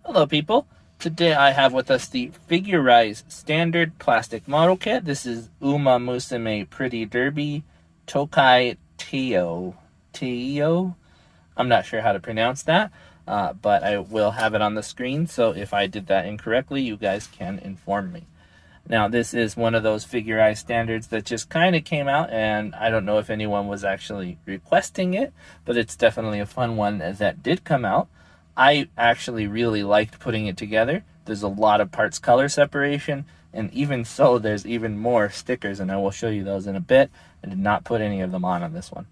Hello people, today I have with us the Figure-Rise Standard Plastic Model Kit. This is Unamusune Pretty Derby Tokai Teio. I'm not sure how to pronounce that, but I will have it on the screen, so if I did that incorrectly, you guys can inform me. Now, this is one of those Figure-Rise standards that just kind of came out, and I don't know if anyone was actually requesting it, but it's definitely a fun one that did come out. I actually really liked putting it together. There's a lot of parts color separation, and even so, there's even more stickers, and I will show you those in a bit. I did not put any of them on this one.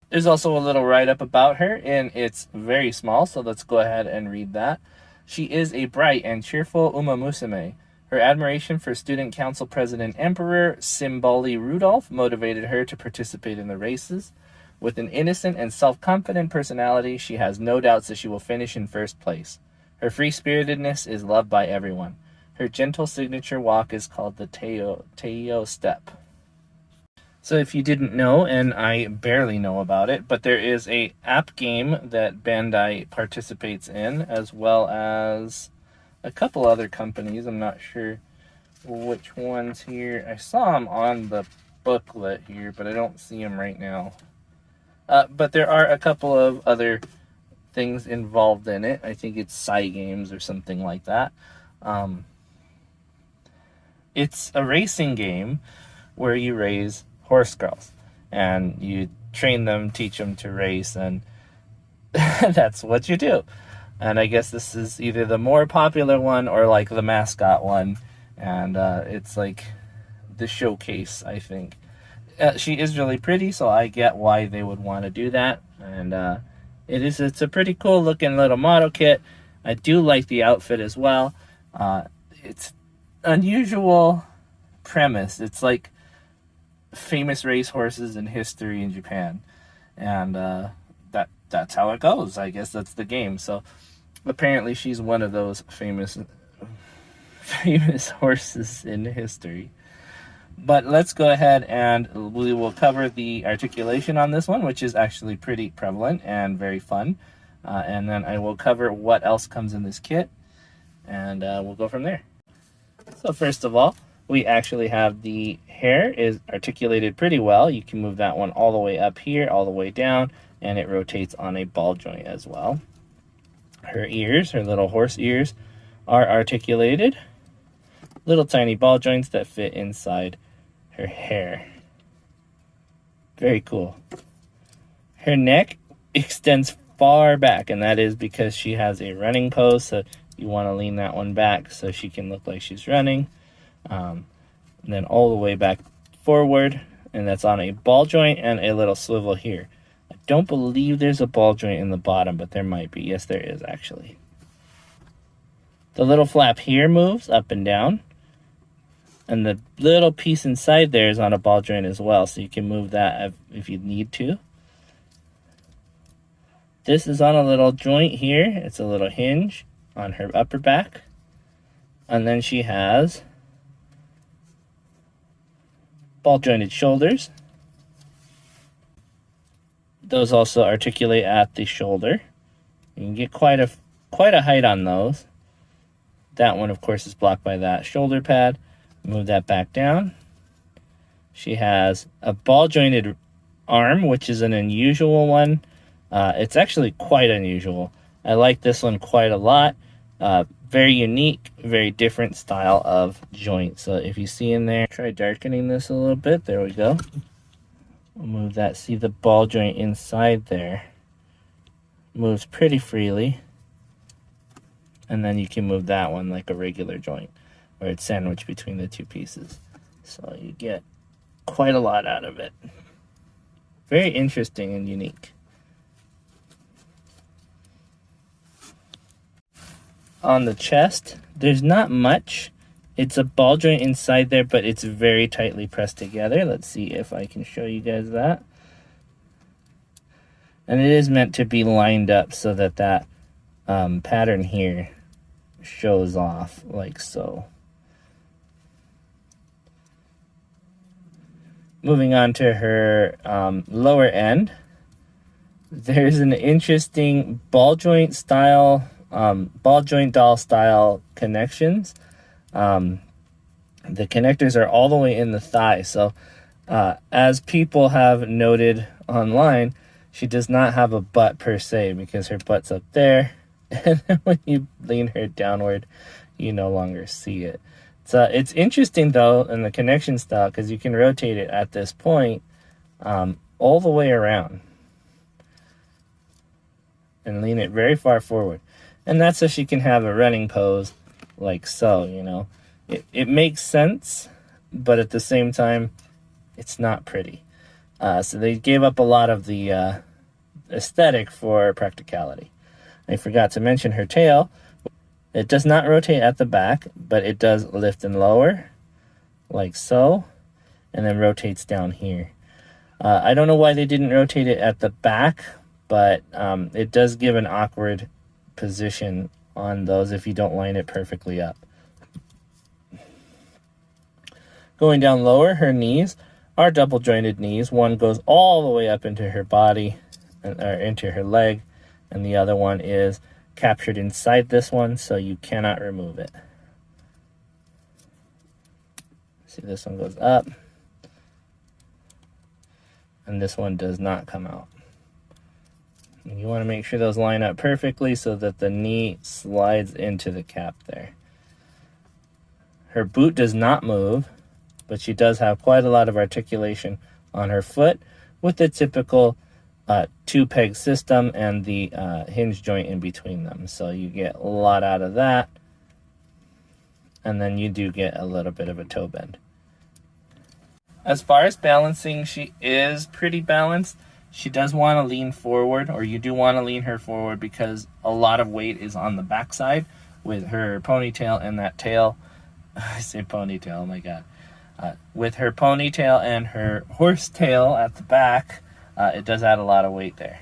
There's also a little write-up about her, and it's very small, so let's go ahead and read that. She is a bright and cheerful Unamusune. Her admiration for Student Council President Emperor Simbali Rudolph motivated her to participate in the races. With an innocent and self-confident personality, she has no doubts that she will finish in first place. Her free-spiritedness is loved by everyone. Her gentle signature walk is called the Teio step. So if you didn't know, and I barely know about it, but there is a app game that Bandai participates in, as well as a couple other companies. I'm not sure which ones here. I saw them on the booklet here, but I don't see them right now. But there are a couple of other things involved in it. I think it's yesI games or something like that. It's a racing game where you raise horse girls and you train them, teach them to race, and that's what you do. And I guess this is either the more popular one or like the mascot one, and it's like the showcase, I think. She is really pretty, so I get why they would want to do that. And it's a pretty cool looking little model kit. I do like the outfit as well. It's unusual premise. It's like famous racehorses in history in Japan, and that's how it goes. I guess that's the game. So apparently she's one of those famous horses in history. But let's go ahead and we will cover the articulation on this one, which is actually pretty prevalent and very fun. And then I will cover what else comes in this kit, and we'll go from there. So first of all, we actually have the hair is articulated pretty well. You can move that one all the way up here, all the way down, and it rotates on a ball joint as well. Her ears, her little horse ears, are articulated. Little tiny ball joints that fit inside her hair. Very cool. Her neck extends far back, and that is because she has a running pose, so you want to lean that one back so she can look like she's running. And then all the way back forward, and that's on a ball joint and a little swivel here. I don't believe there's a ball joint in the bottom, but there might be. Yes, there is actually. The little flap here moves up and down, and the little piece inside there is on a ball joint as well, so you can move that if you need to. This is on a little joint here. It's a little hinge on her upper back. And then she has ball jointed shoulders. Those also articulate at the shoulder. You can get quite a height on those. That one, of course, is blocked by that shoulder pad. Move that back down. She has a ball jointed arm, which is an unusual one. It's actually quite unusual. I like this one quite a lot. Very unique, very different style of joint. So if you see in there, try darkening this a little bit. There we go. We'll move that. See the ball joint inside there. Moves pretty freely. And then you can move that one like a regular joint, where it's sandwiched between the two pieces. So you get quite a lot out of it. Very interesting and unique. On the chest, there's not much. It's a ball joint inside there, but it's very tightly pressed together. Let's see if I can show you guys that. And it is meant to be lined up so that that pattern here shows off like so. Moving on to her lower end, there's an interesting ball joint style ball joint doll style connections. The connectors are all the way in the thigh. So as people have noted online, she does not have a butt per se because her butt's up there. And then when you lean her downward, you no longer see it. So it's interesting though in the connection style because you can rotate it at this point all the way around and lean it very far forward. And that's so she can have a running pose like so, you know. It makes sense, but at the same time, it's not pretty. So they gave up a lot of the aesthetic for practicality. I forgot to mention her tail. It does not rotate at the back, but it does lift and lower, like so, and then rotates down here. I don't know why they didn't rotate it at the back, but it does give an awkward position on those if you don't line it perfectly up. Going down lower, her knees are double jointed knees. One goes all the way up into her body, or into her leg, and the other one is captured inside this one, so you cannot remove it. See, this one goes up, and this one does not come out. And you want to make sure those line up perfectly so that the knee slides into the cap there. Her boot does not move, but she does have quite a lot of articulation on her foot with the typical two-peg system and the hinge joint in between them. So you get a lot out of that, and then you do get a little bit of a toe bend. As far as balancing, she is pretty balanced. She does want to lean forward, or you do want to lean her forward because a lot of weight is on the backside with her ponytail and that tail. I say ponytail, oh my god. With her ponytail and her horse tail at the back, it does add a lot of weight there.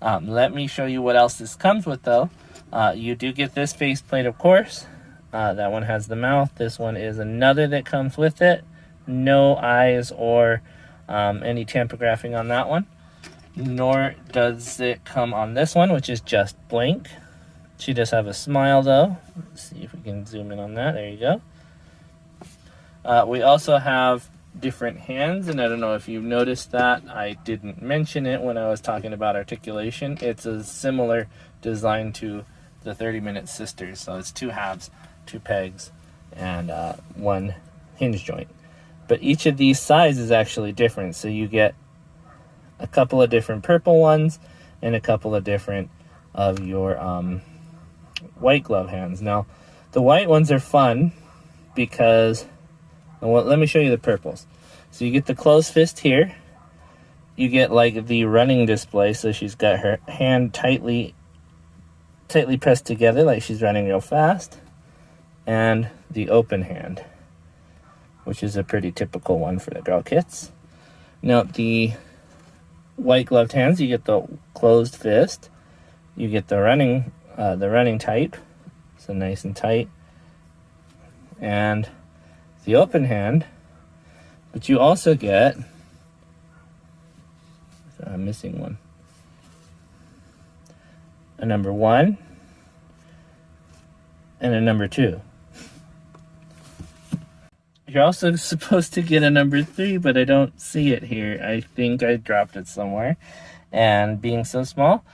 Let me show you what else this comes with, though. You do get this faceplate, of course. That one has the mouth. This one is another that comes with it. No eyes or any tampographing on that one. Nor does it come on this one, which is just blank. She does have a smile, though. Let's see if we can zoom in on that. There you go. We also have different hands, and I don't know if you've noticed that. I didn't mention it when I was talking about articulation. It's a similar design to the 30-Minute Sisters. So it's two halves, two pegs, and one hinge joint. But each of these sides is actually different. So you get a couple of different purple ones and a couple of different of your white glove hands. Now, the white ones are fun because... well, let me show you the purples. So you get the closed fist here. You get like the running display, so she's got her hand tightly pressed together like she's running real fast. And the open hand, which is a pretty typical one for the girl kits. Now the white gloved hands, you get the closed fist. You get the running type, so nice and tight. And the open hand, but you also get, I'm missing one, a number 1 and a number 2. You're also supposed to get a number 3, but I don't see it here. I think I dropped it somewhere, and being so small,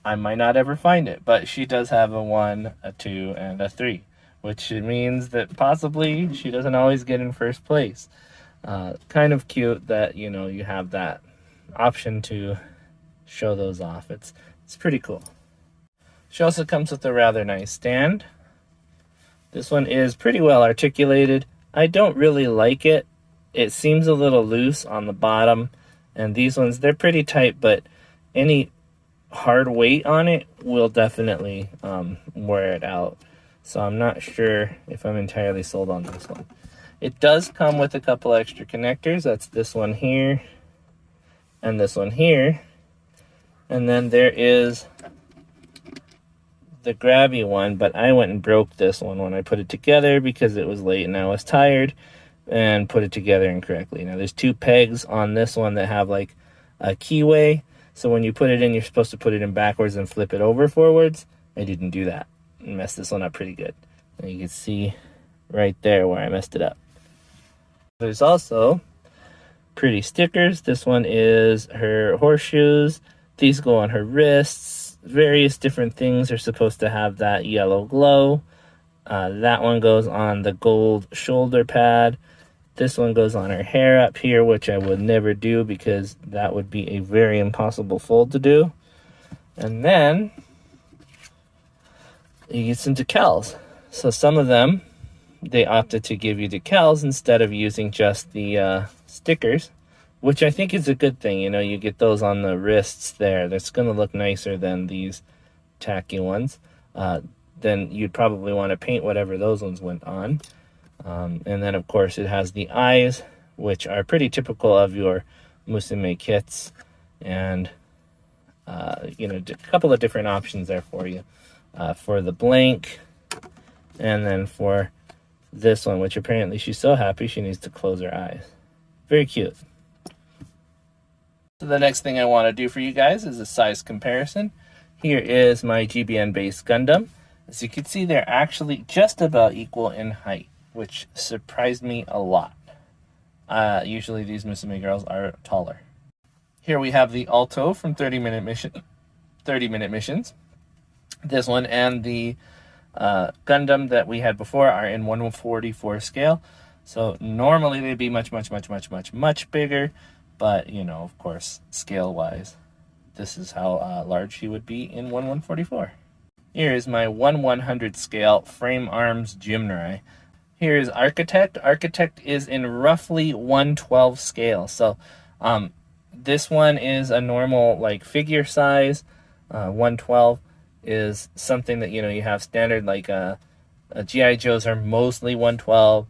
I might not ever find it, but she does have a 1, a 2, and a 3. Which means that possibly she doesn't always get in first place. Kind of cute that, you know, you have that option to show those off. It's pretty cool. She also comes with a rather nice stand. This one is pretty well articulated. I don't really like it. It seems a little loose on the bottom. And these ones, they're pretty tight, but any hard weight on it will definitely wear it out. So I'm not sure if I'm entirely sold on this one. It does come with a couple extra connectors. That's this one here and this one here. And then there is the grabby one, but I went and broke this one when I put it together because it was late and I was tired, and put it together incorrectly. Now there's 2 pegs on this one that have like a keyway. So when you put it in, you're supposed to put it in backwards and flip it over forwards. I didn't do that. messed this one up pretty good. And you can see right there where I messed it up. There's also pretty stickers. This one is her horseshoes. These go on her wrists. Various different things are supposed to have that yellow glow. That one goes on the gold shoulder pad. This one goes on her hair up here, which I would never do because that would be a very impossible fold to do. And then you get some decals. So some of them, they opted to give you decals instead of using just the stickers, which I think is a good thing. You know, you get those on the wrists there. That's going to look nicer than these tacky ones. Then you'd probably want to paint whatever those ones went on. And then, of course, it has the eyes, which are pretty typical of your musume kits. And, you know, a couple of different options there for you. For the blank, and then for this one, which apparently she's so happy she needs to close her eyes. Very cute. So the next thing I want to do for you guys is a size comparison. Here is my GBN base Gundam. As you can see, they're actually just about equal in height, which surprised me a lot. Usually these Musume girls are taller. Here we have the Alto from 30-minute missions. This one and the Gundam that we had before are in 1/44 scale. So normally they'd be much bigger. But, you know, of course, scale-wise, this is how large he would be in 1/144. Here is my 1/100 scale frame arms Jimnrai. Here is Architect. Architect is in roughly 1/12 scale. So this one is a normal like figure size. 1/12 is something that, you know, you have standard, like G.I. Joes are mostly 1/12.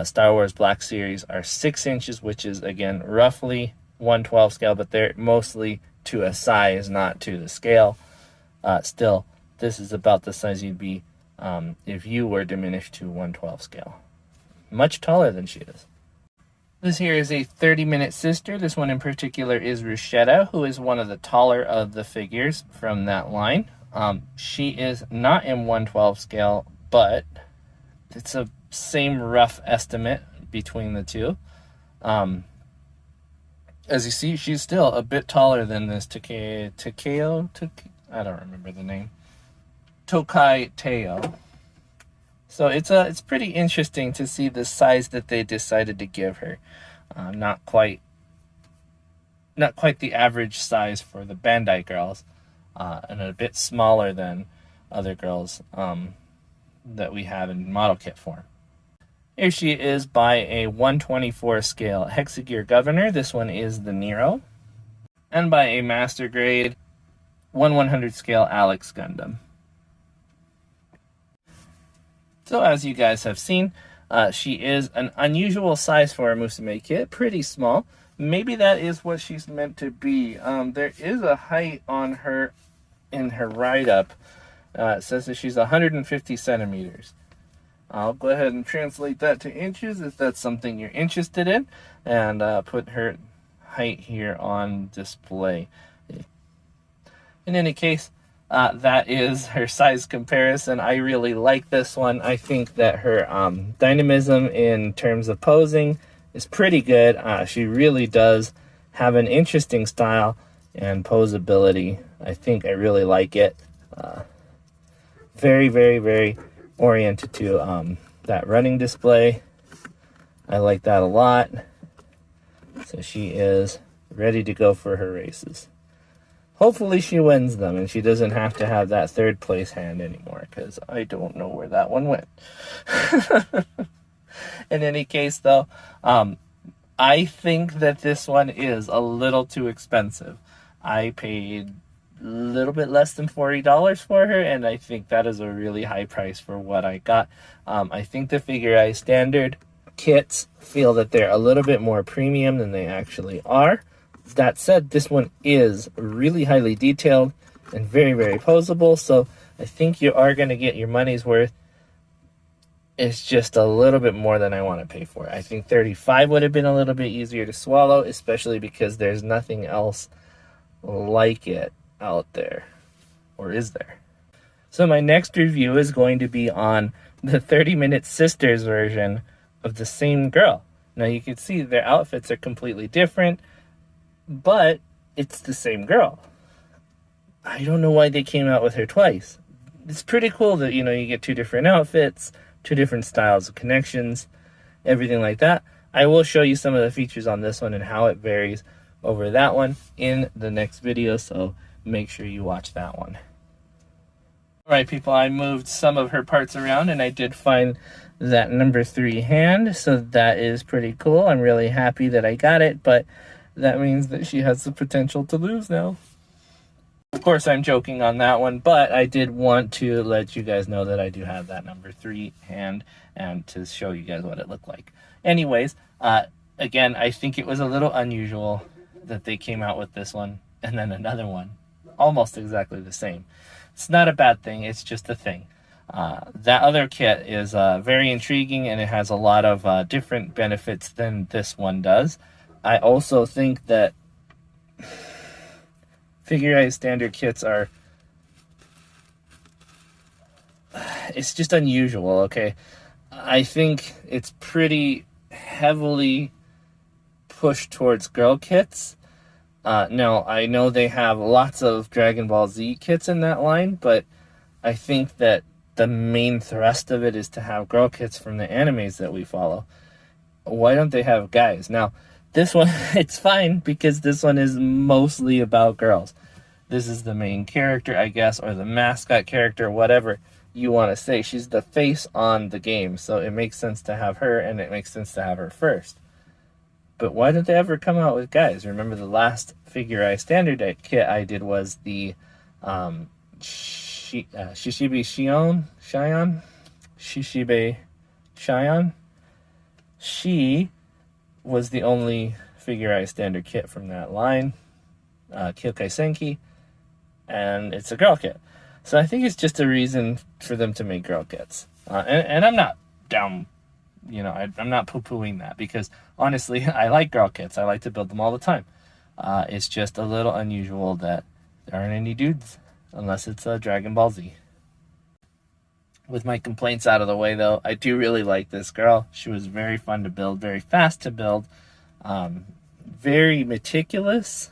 Star Wars Black Series are 6 inches, which is, again, roughly 1/12 scale, but they're mostly to a size, not to the scale. Still, this is about the size you'd be if you were diminished to 1/12 scale. Much taller than she is. This here is a 30-minute sister. This one in particular is Rushetta, who is one of the taller of the figures from that line. She is not in 1/12 scale, but it's a same rough estimate between the two. As you see, she's still a bit taller than this Tokai Teio. I don't remember the name. Tokai Teio. So it's pretty interesting to see the size that they decided to give her. Not quite the average size for the Bandai girls, and a bit smaller than other girls that we have in model kit form. Here she is by a 1/24 scale Hexagear Governor. This one is the Nero. And by a Master Grade 1/100 scale Alex Gundam. So as you guys have seen, she is an unusual size for a Musume kit. Pretty small. Maybe that is what she's meant to be. There is a height on her in her write-up. It says that she's 150 centimeters. I'll go ahead and translate that to inches if that's something you're interested in, and put her height here on display. In any case, that is her size comparison. I really like this one. I think that her dynamism in terms of posing is pretty good. She really does have an interesting style and posability. I think I really like it. Very, very, very oriented to that running display. I like that a lot. So she is ready to go for her races. Hopefully she wins them and she doesn't have to have that third place hand anymore, because I don't know where that one went. In any case, though, I think that this one is a little too expensive. I paid a little bit less than $40 for her, and I think that is a really high price for what I got. I think the Figure Eye Standard kits feel that they're a little bit more premium than they actually are. That said, this one is really highly detailed and very, very posable, so I think you are going to get your money's worth. It's just a little bit more than I want to pay for it. I think $35 would have been a little bit easier to swallow, especially because there's nothing else like it out there. Or is there? So my next review is going to be on the 30-minute sisters version of the same girl. Now you can see their outfits are completely different, but it's the same girl. I don't know why they came out with her twice. It's pretty cool that, you get 2 different outfits, 2 different styles of connections, everything like that. I will show you some of the features on this one and how it varies over that one in the next video, so make sure you watch that one. Alright people, I moved some of her parts around and I did find that number 3 hand, so that is pretty cool. I'm really happy that I got it, but that means that she has the potential to lose now. Of course, I'm joking on that one, but I did want to let you guys know that I do have that number 3 hand and to show you guys what it looked like. Anyways, again, I think it was a little unusual that they came out with this one and then another one almost exactly the same. It's not a bad thing, it's just a thing. That other kit is very intriguing and it has a lot of different benefits than this one does. I also think that Figure-Eye standard kits are... It's just unusual, okay? I think it's pretty heavily pushed towards girl kits. Now, I know they have lots of Dragon Ball Z kits in that line, but I think that the main thrust of it is to have girl kits from the animes that we follow. Why don't they have guys? Now, this one, it's fine because this one is mostly about girls. This is the main character, I guess, or the mascot character, whatever you want to say. She's the face on the game, so it makes sense to have her, and it makes sense to have her first. But why did they ever come out with guys? Remember the last Figure-Eye standard kit I did was the Shishibe Shion? Shishibe Shion? She was the only Figure-Eye standard kit from that line, Tokai Teio, and it's a girl kit. So I think it's just a reason for them to make girl kits. And I'm not down, I'm not poo-pooing that because honestly, I like girl kits. I like to build them all the time. It's just a little unusual that there aren't any dudes unless it's a Dragon Ball Z. With my complaints out of the way though, I do really like this girl. She was very fun to build, very fast to build, very meticulous.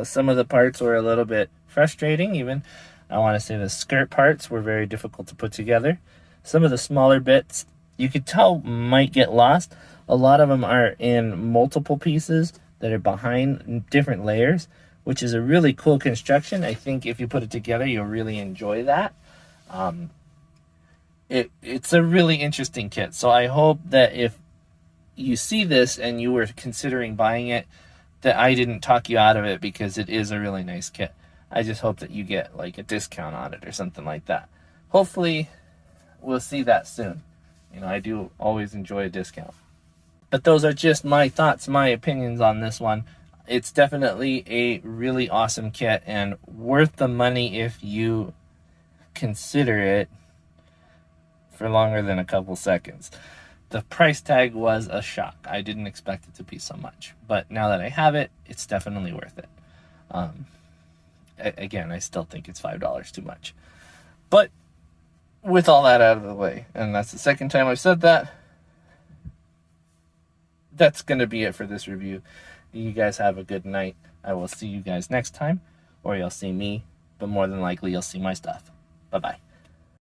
Some of the parts were a little bit frustrating even. I want to say the skirt parts were very difficult to put together. Some of the smaller bits you could tell might get lost. A lot of them are in multiple pieces that are behind different layers, which is a really cool construction. I think if you put it together, you'll really enjoy that. It's a really interesting kit. So I hope that if you see this and you were considering buying it, that I didn't talk you out of it because it is a really nice kit. I just hope that you get like a discount on it or something like that. Hopefully we'll see that soon. I do always enjoy a discount. But those are just my thoughts, my opinions on this one. It's definitely a really awesome kit and worth the money if you consider it for longer than a couple seconds. The price tag was a shock. I didn't expect it to be so much. But now that I have it, it's definitely worth it. Again, I still think it's $5 too much. But with all that out of the way, and that's the second time I've said that, that's going to be it for this review. You guys have a good night. I will see you guys next time, or you'll see me, but more than likely you'll see my stuff. Bye-bye.